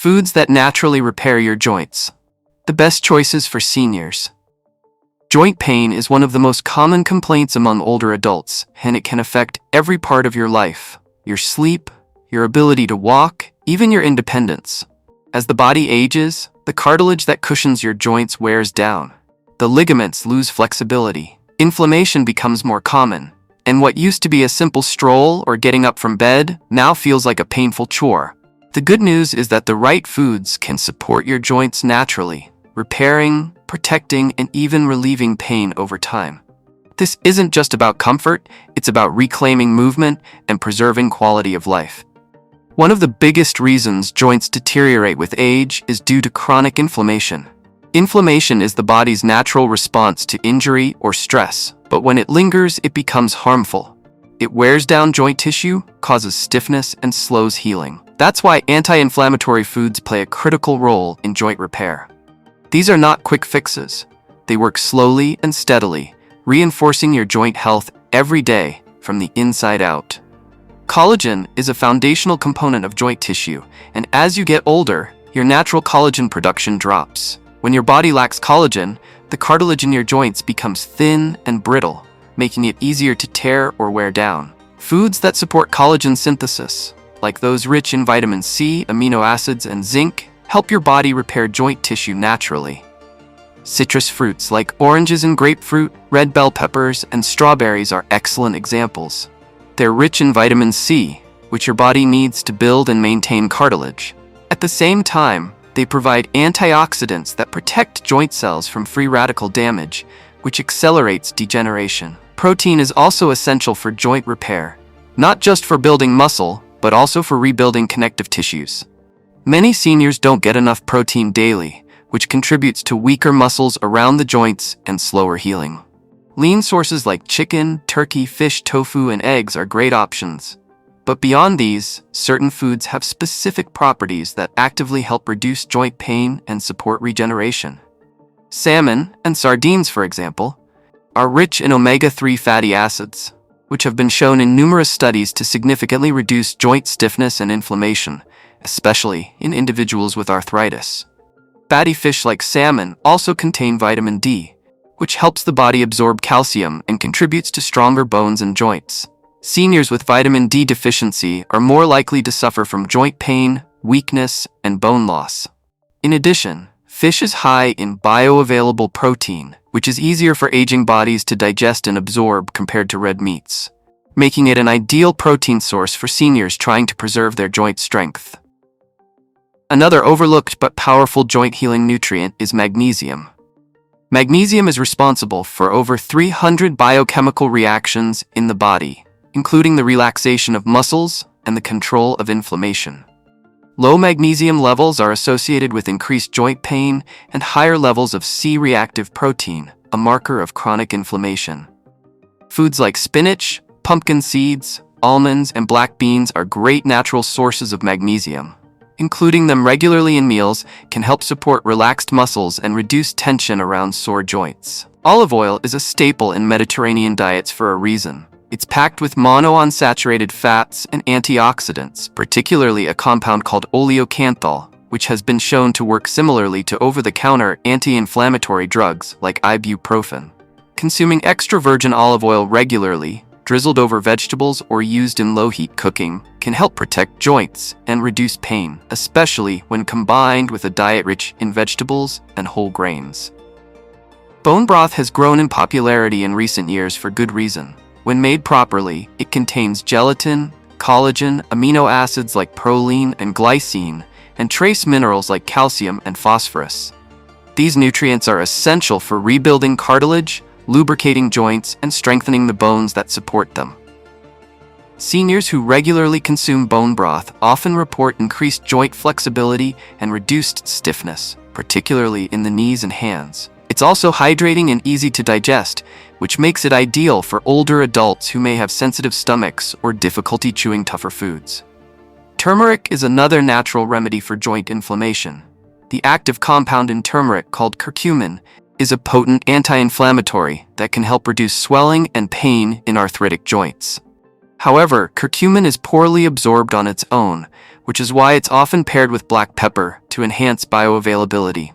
Foods that naturally repair your joints. The best choices for seniors. Joint pain is one of the most common complaints among older adults, and it can affect every part of your life. Your sleep, your ability to walk, even your independence. As the body ages, the cartilage that cushions your joints wears down. The ligaments lose flexibility. Inflammation becomes more common, and what used to be a simple stroll or getting up from bed now feels like a painful chore. The good news is that the right foods can support your joints naturally, repairing, protecting, and even relieving pain over time. This isn't just about comfort, it's about reclaiming movement and preserving quality of life. One of the biggest reasons joints deteriorate with age is due to chronic inflammation. Inflammation is the body's natural response to injury or stress, but when it lingers, it becomes harmful. It wears down joint tissue, causes stiffness, and slows healing. That's why anti-inflammatory foods play a critical role in joint repair. These are not quick fixes. They work slowly and steadily, reinforcing your joint health every day from the inside out. Collagen is a foundational component of joint tissue, and as you get older, your natural collagen production drops. When your body lacks collagen, the cartilage in your joints becomes thin and brittle, making it easier to tear or wear down. Foods that support collagen synthesis, like those rich in vitamin C, amino acids, and zinc, help your body repair joint tissue naturally. Citrus fruits like oranges and grapefruit, red bell peppers, and strawberries are excellent examples. They're rich in vitamin C, which your body needs to build and maintain cartilage. At the same time, they provide antioxidants that protect joint cells from free radical damage, which accelerates degeneration. Protein is also essential for joint repair, not just for building muscle, but also for rebuilding connective tissues. Many seniors don't get enough protein daily, which contributes to weaker muscles around the joints and slower healing. Lean sources like chicken, turkey, fish, tofu, and eggs are great options. But beyond these, certain foods have specific properties that actively help reduce joint pain and support regeneration. Salmon and sardines, for example, are rich in omega-3 fatty acids, which have been shown in numerous studies to significantly reduce joint stiffness and inflammation, especially in individuals with arthritis. Fatty fish like salmon also contain vitamin D, which helps the body absorb calcium and contributes to stronger bones and joints. Seniors with vitamin D deficiency are more likely to suffer from joint pain, weakness, and bone loss. In addition, fish is high in bioavailable protein, which is easier for aging bodies to digest and absorb compared to red meats, making it an ideal protein source for seniors trying to preserve their joint strength. Another overlooked but powerful joint healing nutrient is magnesium. Magnesium is responsible for over 300 biochemical reactions in the body, including the relaxation of muscles and the control of inflammation. Low magnesium levels are associated with increased joint pain and higher levels of C-reactive protein, a marker of chronic inflammation. Foods like spinach, pumpkin seeds, almonds, and black beans are great natural sources of magnesium. Including them regularly in meals can help support relaxed muscles and reduce tension around sore joints. Olive oil is a staple in Mediterranean diets for a reason. It's packed with monounsaturated fats and antioxidants, particularly a compound called oleocanthal, which has been shown to work similarly to over-the-counter anti-inflammatory drugs like ibuprofen. Consuming extra virgin olive oil regularly, drizzled over vegetables or used in low-heat cooking, can help protect joints and reduce pain, especially when combined with a diet rich in vegetables and whole grains. Bone broth has grown in popularity in recent years for good reason. When made properly, it contains gelatin, collagen, amino acids like proline and glycine, and trace minerals like calcium and phosphorus. These nutrients are essential for rebuilding cartilage, lubricating joints, and strengthening the bones that support them. Seniors who regularly consume bone broth often report increased joint flexibility and reduced stiffness, particularly in the knees and hands. It's also hydrating and easy to digest, which makes it ideal for older adults who may have sensitive stomachs or difficulty chewing tougher foods. Turmeric is another natural remedy for joint inflammation. The active compound in turmeric, called curcumin, is a potent anti-inflammatory that can help reduce swelling and pain in arthritic joints. However, curcumin is poorly absorbed on its own, which is why it's often paired with black pepper to enhance bioavailability.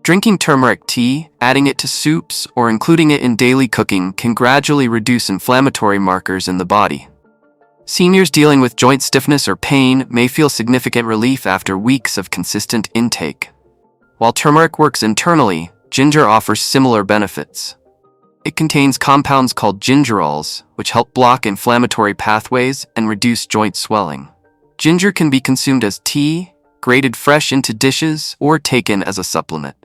Drinking turmeric tea, adding it to soups, or including it in daily cooking can gradually reduce inflammatory markers in the body. Seniors dealing with joint stiffness or pain may feel significant relief after weeks of consistent intake. While turmeric works internally, ginger offers similar benefits. It contains compounds called gingerols, which help block inflammatory pathways and reduce joint swelling. Ginger can be consumed as tea, grated fresh into dishes, or taken as a supplement.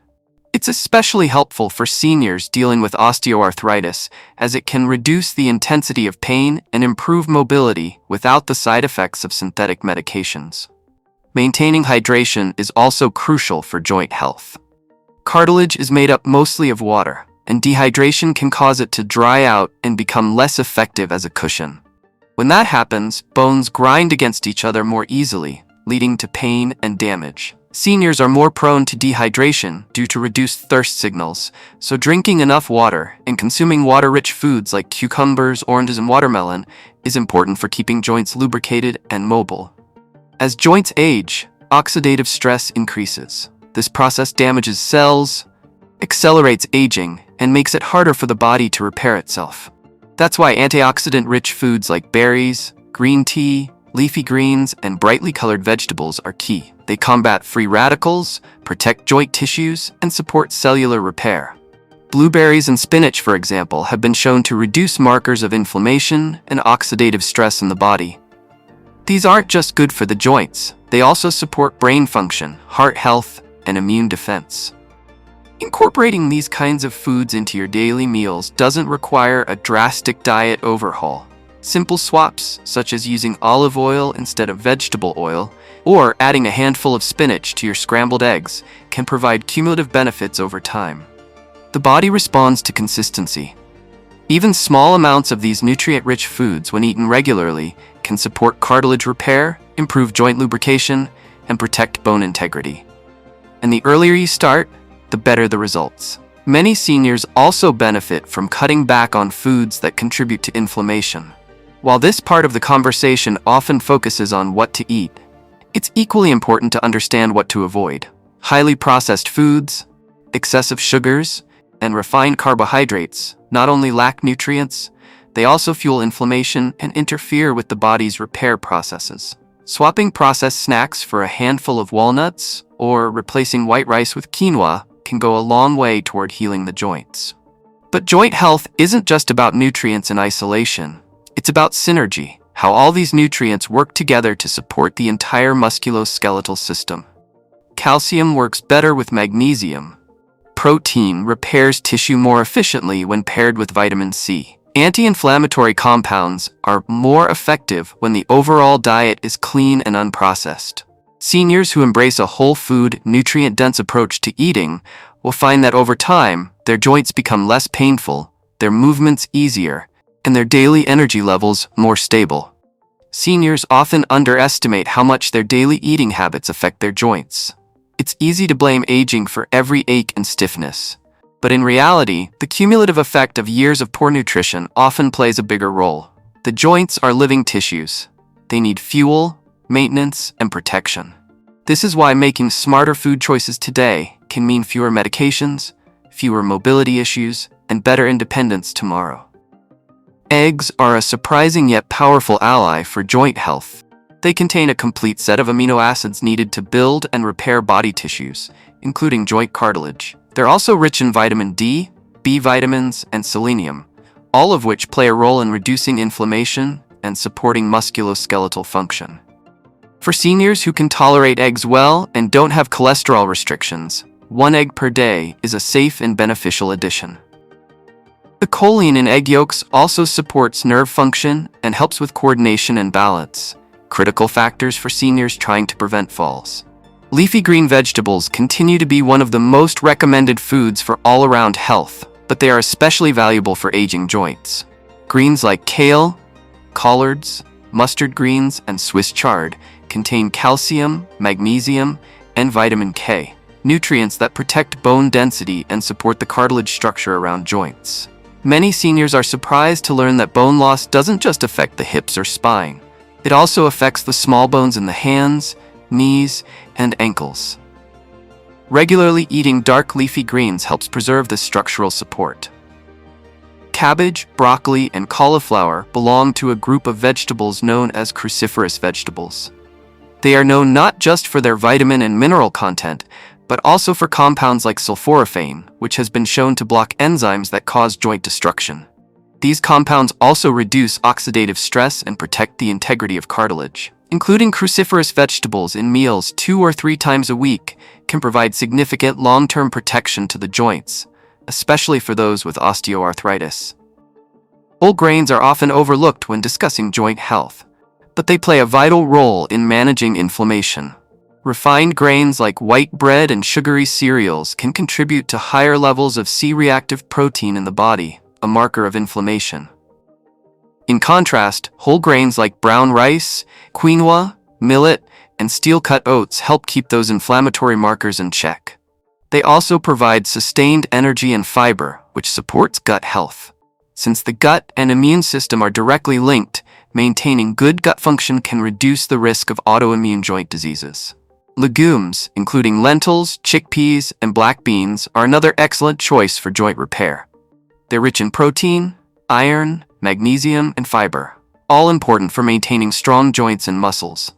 It's especially helpful for seniors dealing with osteoarthritis, as it can reduce the intensity of pain and improve mobility without the side effects of synthetic medications. Maintaining hydration is also crucial for joint health. Cartilage is made up mostly of water, and dehydration can cause it to dry out and become less effective as a cushion. When that happens, bones grind against each other more easily, leading to pain and damage. Seniors are more prone to dehydration due to reduced thirst signals, so drinking enough water and consuming water-rich foods like cucumbers, oranges, and watermelon is important for keeping joints lubricated and mobile. As joints age, oxidative stress increases. This process damages cells, accelerates aging, and makes it harder for the body to repair itself. That's why antioxidant-rich foods like berries, green tea, leafy greens, and brightly colored vegetables are key. They combat free radicals, protect joint tissues, and support cellular repair. Blueberries and spinach, for example, have been shown to reduce markers of inflammation and oxidative stress in the body. These aren't just good for the joints, they also support brain function, heart health, and immune defense. Incorporating these kinds of foods into your daily meals doesn't require a drastic diet overhaul. Simple swaps, such as using olive oil instead of vegetable oil, or adding a handful of spinach to your scrambled eggs, can provide cumulative benefits over time. The body responds to consistency. Even small amounts of these nutrient-rich foods, when eaten regularly, can support cartilage repair, improve joint lubrication, and protect bone integrity. And the earlier you start, the better the results. Many seniors also benefit from cutting back on foods that contribute to inflammation. While this part of the conversation often focuses on what to eat, it's equally important to understand what to avoid. Highly processed foods, excessive sugars, and refined carbohydrates not only lack nutrients, they also fuel inflammation and interfere with the body's repair processes. Swapping processed snacks for a handful of walnuts or replacing white rice with quinoa can go a long way toward healing the joints. But joint health isn't just about nutrients in isolation. It's about synergy, how all these nutrients work together to support the entire musculoskeletal system. Calcium works better with magnesium. Protein repairs tissue more efficiently when paired with vitamin C. Anti-inflammatory compounds are more effective when the overall diet is clean and unprocessed. Seniors who embrace a whole food, nutrient-dense approach to eating will find that over time, their joints become less painful, their movements easier, and their daily energy levels more stable. Seniors often underestimate how much their daily eating habits affect their joints. It's easy to blame aging for every ache and stiffness, but in reality, the cumulative effect of years of poor nutrition often plays a bigger role. The joints are living tissues. They need fuel, maintenance, and protection. This is why making smarter food choices today can mean fewer medications, fewer mobility issues, and better independence tomorrow. Eggs are a surprising yet powerful ally for joint health. They contain a complete set of amino acids needed to build and repair body tissues, including joint cartilage. They're also rich in vitamin D, B vitamins, and selenium, all of which play a role in reducing inflammation and supporting musculoskeletal function. For seniors who can tolerate eggs well and don't have cholesterol restrictions, 1 egg per day is a safe and beneficial addition. The choline in egg yolks also supports nerve function and helps with coordination and balance, critical factors for seniors trying to prevent falls. Leafy green vegetables continue to be one of the most recommended foods for all-around health, but they are especially valuable for aging joints. Greens like kale, collards, mustard greens, and Swiss chard contain calcium, magnesium, and vitamin K, nutrients that protect bone density and support the cartilage structure around joints. Many seniors are surprised to learn that bone loss doesn't just affect the hips or spine. It also affects the small bones in the hands, knees, and ankles. Regularly eating dark leafy greens helps preserve this structural support. Cabbage, broccoli, and cauliflower belong to a group of vegetables known as cruciferous vegetables. They are known not just for their vitamin and mineral content, but also for compounds like sulforaphane, which has been shown to block enzymes that cause joint destruction. These compounds also reduce oxidative stress and protect the integrity of cartilage. Including cruciferous vegetables in meals 2 or 3 times a week can provide significant long-term protection to the joints, especially for those with osteoarthritis. Whole grains are often overlooked when discussing joint health, but they play a vital role in managing inflammation. Refined grains like white bread and sugary cereals can contribute to higher levels of C-reactive protein in the body, a marker of inflammation. In contrast, whole grains like brown rice, quinoa, millet, and steel-cut oats help keep those inflammatory markers in check. They also provide sustained energy and fiber, which supports gut health. Since the gut and immune system are directly linked, maintaining good gut function can reduce the risk of autoimmune joint diseases. Legumes, including lentils, chickpeas, and black beans, are another excellent choice for joint repair. They're rich in protein, iron, magnesium, and fiber, all important for maintaining strong joints and muscles.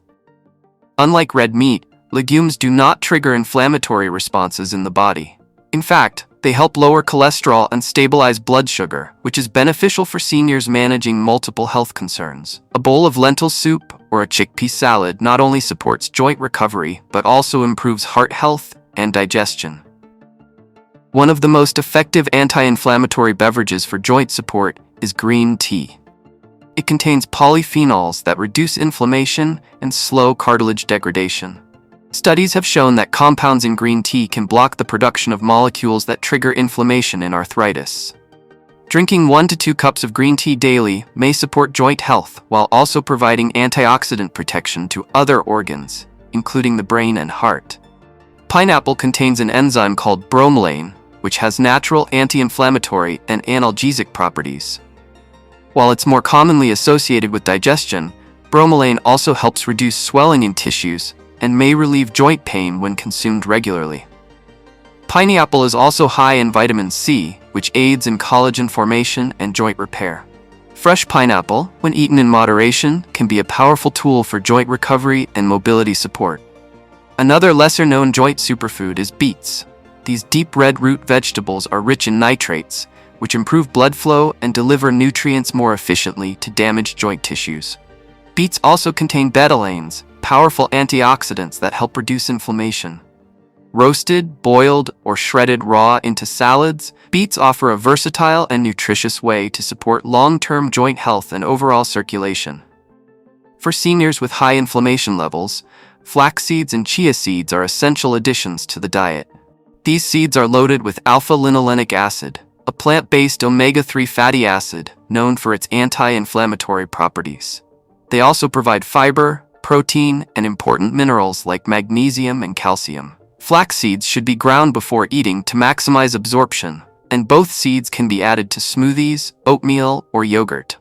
Unlike red meat, legumes do not trigger inflammatory responses in the body. In fact, they help lower cholesterol and stabilize blood sugar, which is beneficial for seniors managing multiple health concerns. A bowl of lentil soup or a chickpea salad not only supports joint recovery, but also improves heart health and digestion. One of the most effective anti-inflammatory beverages for joint support is green tea. It contains polyphenols that reduce inflammation and slow cartilage degradation. Studies have shown that compounds in green tea can block the production of molecules that trigger inflammation in arthritis. Drinking 1 to 2 cups of green tea daily may support joint health while also providing antioxidant protection to other organs, including the brain and heart. Pineapple contains an enzyme called bromelain, which has natural anti-inflammatory and analgesic properties. While it's more commonly associated with digestion, bromelain also helps reduce swelling in tissues and may relieve joint pain when consumed regularly. Pineapple is also high in vitamin C, which aids in collagen formation and joint repair. Fresh pineapple, when eaten in moderation, can be a powerful tool for joint recovery and mobility support. Another lesser-known joint superfood is beets. These deep red root vegetables are rich in nitrates, which improve blood flow and deliver nutrients more efficiently to damaged joint tissues. Beets also contain betalains, powerful antioxidants that help reduce inflammation. Roasted, boiled, or shredded raw into salads, beets offer a versatile and nutritious way to support long-term joint health and overall circulation. For seniors with high inflammation levels, flax seeds and chia seeds are essential additions to the diet. These seeds are loaded with alpha-linolenic acid, a plant-based omega-3 fatty acid known for its anti-inflammatory properties. They also provide fiber, protein, and important minerals like magnesium and calcium. Flax seeds should be ground before eating to maximize absorption, and both seeds can be added to smoothies, oatmeal, or yogurt.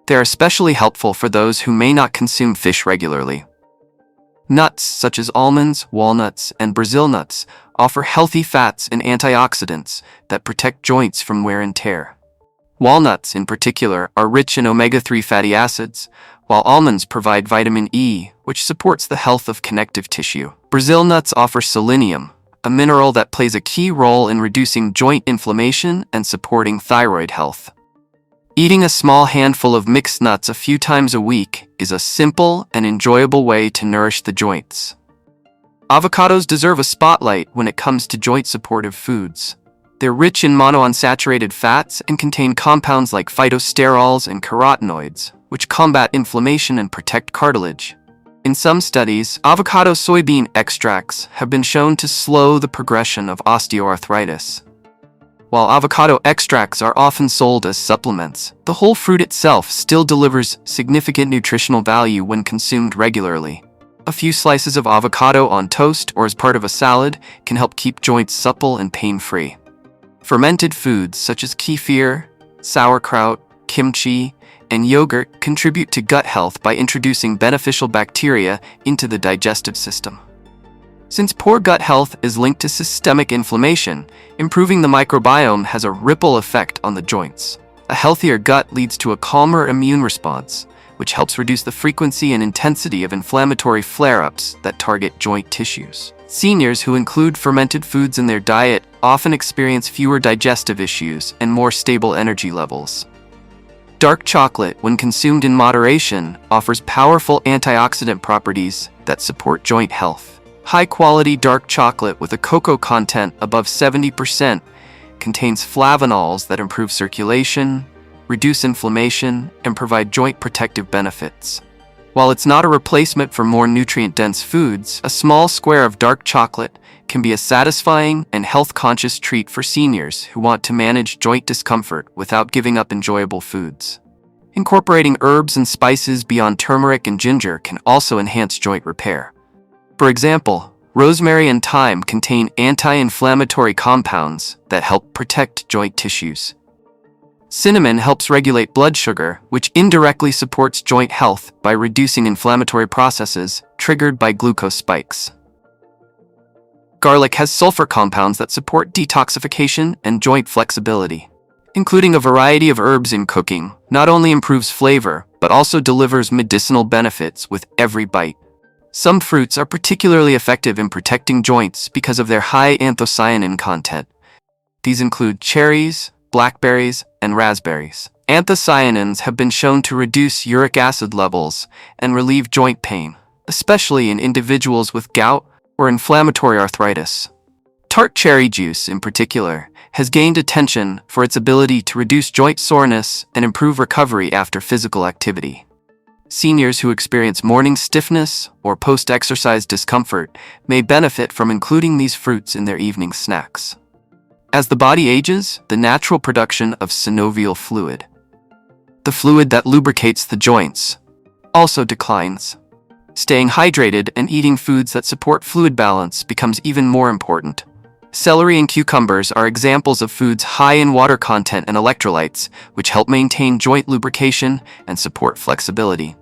They're especially helpful for those who may not consume fish regularly. Nuts, such as almonds, walnuts, and Brazil nuts, offer healthy fats and antioxidants that protect joints from wear and tear. Walnuts, in particular, are rich in omega-3 fatty acids, while almonds provide vitamin E, which supports the health of connective tissue. Brazil nuts offer selenium, a mineral that plays a key role in reducing joint inflammation and supporting thyroid health. Eating a small handful of mixed nuts a few times a week is a simple and enjoyable way to nourish the joints. Avocados deserve a spotlight when it comes to joint-supportive foods. They're rich in monounsaturated fats and contain compounds like phytosterols and carotenoids, which combat inflammation and protect cartilage. In some studies, avocado soybean extracts have been shown to slow the progression of osteoarthritis. While avocado extracts are often sold as supplements, the whole fruit itself still delivers significant nutritional value when consumed regularly. A few slices of avocado on toast or as part of a salad can help keep joints supple and pain-free. Fermented foods such as kefir, sauerkraut, kimchi, and yogurt contribute to gut health by introducing beneficial bacteria into the digestive system. Since poor gut health is linked to systemic inflammation, improving the microbiome has a ripple effect on the joints. A healthier gut leads to a calmer immune response, which helps reduce the frequency and intensity of inflammatory flare-ups that target joint tissues. Seniors who include fermented foods in their diet often experience fewer digestive issues and more stable energy levels. Dark chocolate, when consumed in moderation, offers powerful antioxidant properties that support joint health. High-quality dark chocolate with a cocoa content above 70% contains flavonols that improve circulation, reduce inflammation, and provide joint protective benefits. While it's not a replacement for more nutrient-dense foods, a small square of dark chocolate can be a satisfying and health-conscious treat for seniors who want to manage joint discomfort without giving up enjoyable foods. Incorporating herbs and spices beyond turmeric and ginger can also enhance joint repair. For example, rosemary and thyme contain anti-inflammatory compounds that help protect joint tissues. Cinnamon helps regulate blood sugar, which indirectly supports joint health by reducing inflammatory processes triggered by glucose spikes. Garlic has sulfur compounds that support detoxification and joint flexibility. Including a variety of herbs in cooking not only improves flavor, but also delivers medicinal benefits with every bite. Some fruits are particularly effective in protecting joints because of their high anthocyanin content. These include cherries, blackberries, and raspberries. Anthocyanins have been shown to reduce uric acid levels and relieve joint pain, especially in individuals with gout or inflammatory arthritis. Tart cherry juice, in particular, has gained attention for its ability to reduce joint soreness and improve recovery after physical activity. Seniors who experience morning stiffness or post-exercise discomfort may benefit from including these fruits in their evening snacks. As the body ages, the natural production of synovial fluid, the fluid that lubricates the joints, also declines. Staying hydrated and eating foods that support fluid balance becomes even more important. Celery and cucumbers are examples of foods high in water content and electrolytes, which help maintain joint lubrication and support flexibility.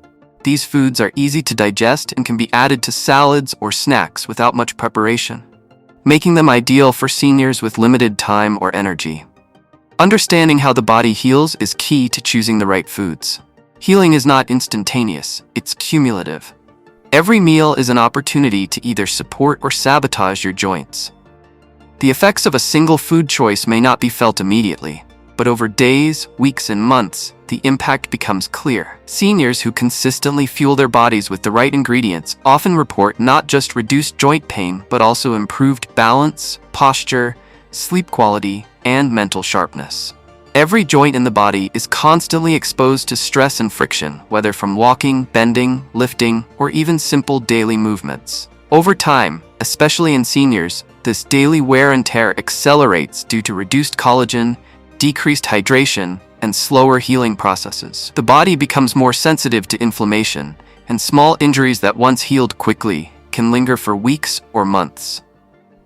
These foods are easy to digest and can be added to salads or snacks without much preparation, making them ideal for seniors with limited time or energy. Understanding how the body heals is key to choosing the right foods. Healing is not instantaneous, it's cumulative. Every meal is an opportunity to either support or sabotage your joints. The effects of a single food choice may not be felt immediately, but over days, weeks, and months, the impact becomes clear. Seniors who consistently fuel their bodies with the right ingredients often report not just reduced joint pain, but also improved balance, posture, sleep quality, and mental sharpness. Every joint in the body is constantly exposed to stress and friction, whether from walking, bending, lifting, or even simple daily movements. Over time, especially in seniors, this daily wear and tear accelerates due to reduced collagen, decreased hydration, and slower healing processes. The body becomes more sensitive to inflammation, and small injuries that once healed quickly can linger for weeks or months.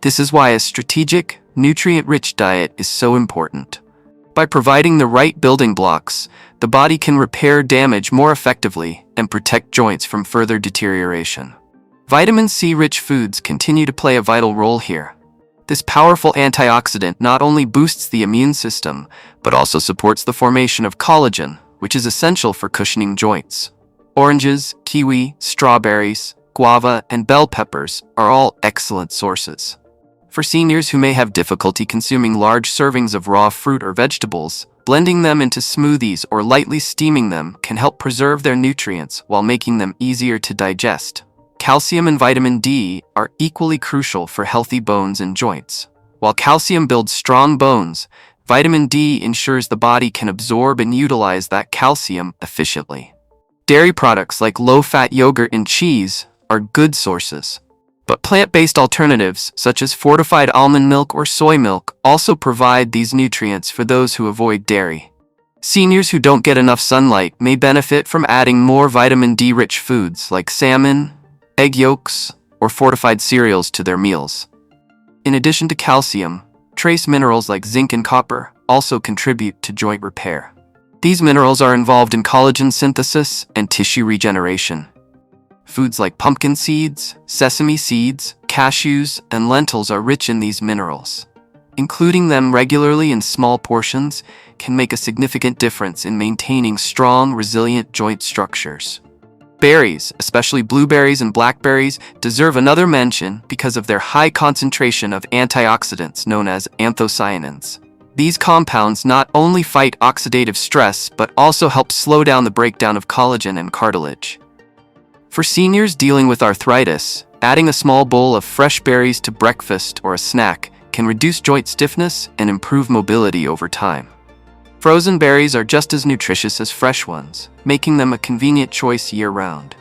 This is why a strategic, nutrient-rich diet is so important. By providing the right building blocks, the body can repair damage more effectively and protect joints from further deterioration. Vitamin C-rich foods continue to play a vital role here. This powerful antioxidant not only boosts the immune system, but also supports the formation of collagen, which is essential for cushioning joints. Oranges, kiwi, strawberries, guava, and bell peppers are all excellent sources. For seniors who may have difficulty consuming large servings of raw fruit or vegetables, blending them into smoothies or lightly steaming them can help preserve their nutrients while making them easier to digest. Calcium and vitamin D are equally crucial for healthy bones and joints. While calcium builds strong bones, vitamin D ensures the body can absorb and utilize that calcium efficiently. Dairy products like low-fat yogurt and cheese are good sources, but plant-based alternatives such as fortified almond milk or soy milk also provide these nutrients for those who avoid dairy. Seniors who don't get enough sunlight may benefit from adding more vitamin D-rich foods like salmon, egg yolks, or fortified cereals to their meals. In addition to calcium, trace minerals like zinc and copper also contribute to joint repair. These minerals are involved in collagen synthesis and tissue regeneration. Foods like pumpkin seeds, sesame seeds, cashews, and lentils are rich in these minerals. Including them regularly in small portions can make a significant difference in maintaining strong, resilient joint structures. Berries, especially blueberries and blackberries, deserve another mention because of their high concentration of antioxidants known as anthocyanins. These compounds not only fight oxidative stress but also help slow down the breakdown of collagen and cartilage. For seniors dealing with arthritis, adding a small bowl of fresh berries to breakfast or a snack can reduce joint stiffness and improve mobility over time. Frozen berries are just as nutritious as fresh ones, making them a convenient choice year-round.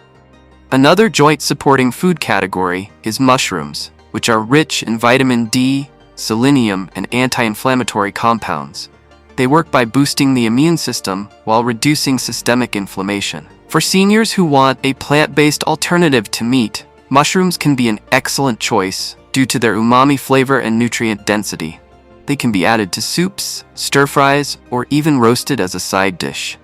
Another joint-supporting food category is mushrooms, which are rich in vitamin D, selenium, and anti-inflammatory compounds. They work by boosting the immune system while reducing systemic inflammation. For seniors who want a plant-based alternative to meat, mushrooms can be an excellent choice due to their umami flavor and nutrient density. They can be added to soups, stir-fries, or even roasted as a side dish.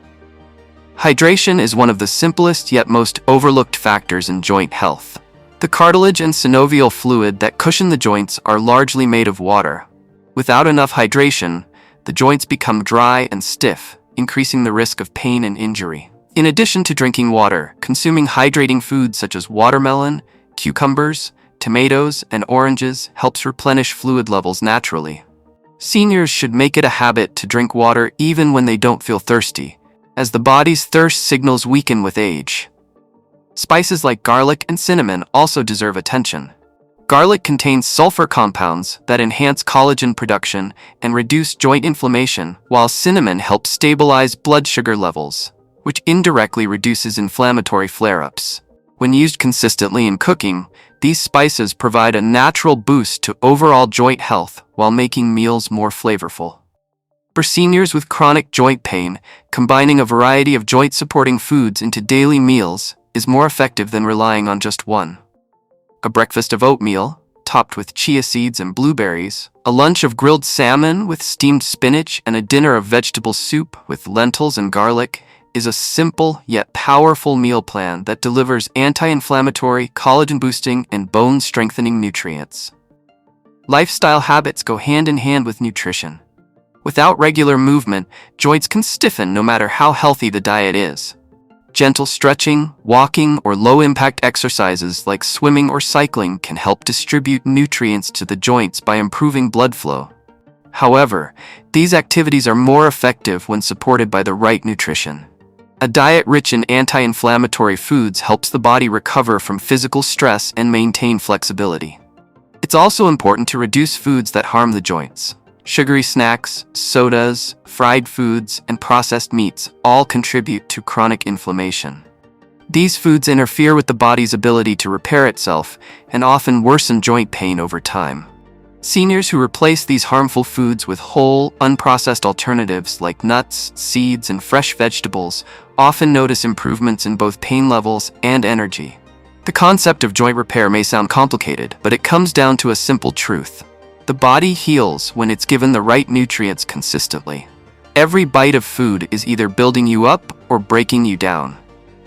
Hydration is one of the simplest yet most overlooked factors in joint health. The cartilage and synovial fluid that cushion the joints are largely made of water. Without enough hydration, the joints become dry and stiff, increasing the risk of pain and injury. In addition to drinking water, consuming hydrating foods such as watermelon, cucumbers, tomatoes, and oranges helps replenish fluid levels naturally. Seniors should make it a habit to drink water even when they don't feel thirsty, as the body's thirst signals weaken with age. Spices like garlic and cinnamon also deserve attention. Garlic contains sulfur compounds that enhance collagen production and reduce joint inflammation, while cinnamon helps stabilize blood sugar levels, which indirectly reduces inflammatory flare-ups. When used consistently in cooking, these spices provide a natural boost to overall joint health while making meals more flavorful. For seniors with chronic joint pain, combining a variety of joint-supporting foods into daily meals is more effective than relying on just one. A breakfast of oatmeal, topped with chia seeds and blueberries, a lunch of grilled salmon with steamed spinach, and a dinner of vegetable soup with lentils and garlic is a simple yet powerful meal plan that delivers anti-inflammatory, collagen-boosting, and bone-strengthening nutrients. Lifestyle habits go hand in hand with nutrition. Without regular movement, joints can stiffen no matter how healthy the diet is. Gentle stretching, walking, or low-impact exercises like swimming or cycling can help distribute nutrients to the joints by improving blood flow. However, these activities are more effective when supported by the right nutrition. A diet rich in anti-inflammatory foods helps the body recover from physical stress and maintain flexibility. It's also important to reduce foods that harm the joints. Sugary snacks, sodas, fried foods, and processed meats all contribute to chronic inflammation. These foods interfere with the body's ability to repair itself and often worsen joint pain over time. Seniors who replace these harmful foods with whole, unprocessed alternatives like nuts, seeds, and fresh vegetables often notice improvements in both pain levels and energy. The concept of joint repair may sound complicated, but it comes down to a simple truth. The body heals when it's given the right nutrients consistently. Every bite of food is either building you up or breaking you down.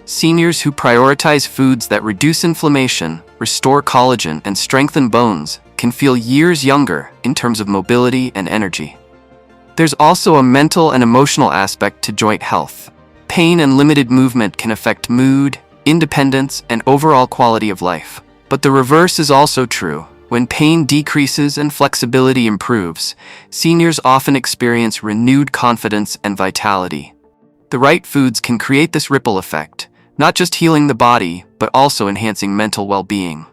Seniors who prioritize foods that reduce inflammation, restore collagen, and strengthen bones can feel years younger in terms of mobility and energy. There's also a mental and emotional aspect to joint health. Pain and limited movement can affect mood, independence, and overall quality of life. But the reverse is also true. When pain decreases and flexibility improves, seniors often experience renewed confidence and vitality. The right foods can create this ripple effect, not just healing the body, but also enhancing mental well-being.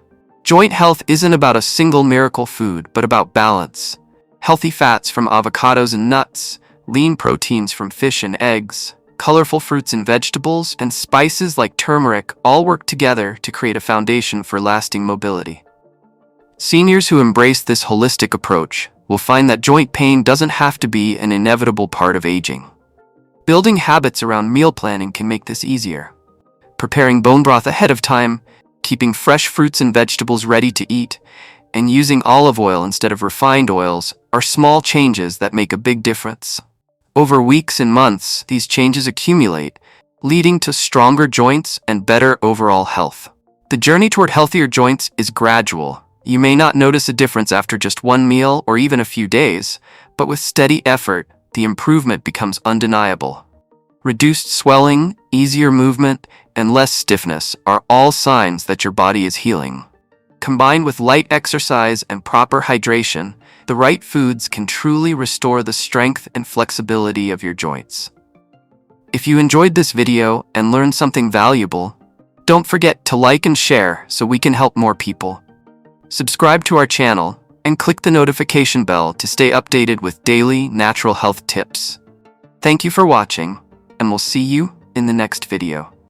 Joint health isn't about a single miracle food, but about balance. Healthy fats from avocados and nuts, lean proteins from fish and eggs, colorful fruits and vegetables, and spices like turmeric all work together to create a foundation for lasting mobility. Seniors who embrace this holistic approach will find that joint pain doesn't have to be an inevitable part of aging. Building habits around meal planning can make this easier. Preparing bone broth ahead of time, keeping fresh fruits and vegetables ready to eat, and using olive oil instead of refined oils are small changes that make a big difference. Over weeks and months, these changes accumulate, leading to stronger joints and better overall health. The journey toward healthier joints is gradual. You may not notice a difference after just one meal or even a few days, but with steady effort, the improvement becomes undeniable. Reduced swelling, easier movement, and less stiffness are all signs that your body is healing. Combined with light exercise and proper hydration, the right foods can truly restore the strength and flexibility of your joints. If you enjoyed this video and learned something valuable, don't forget to like and share so we can help more people. Subscribe to our channel and click the notification bell to stay updated with daily natural health tips. Thank you for watching, and we'll see you in the next video.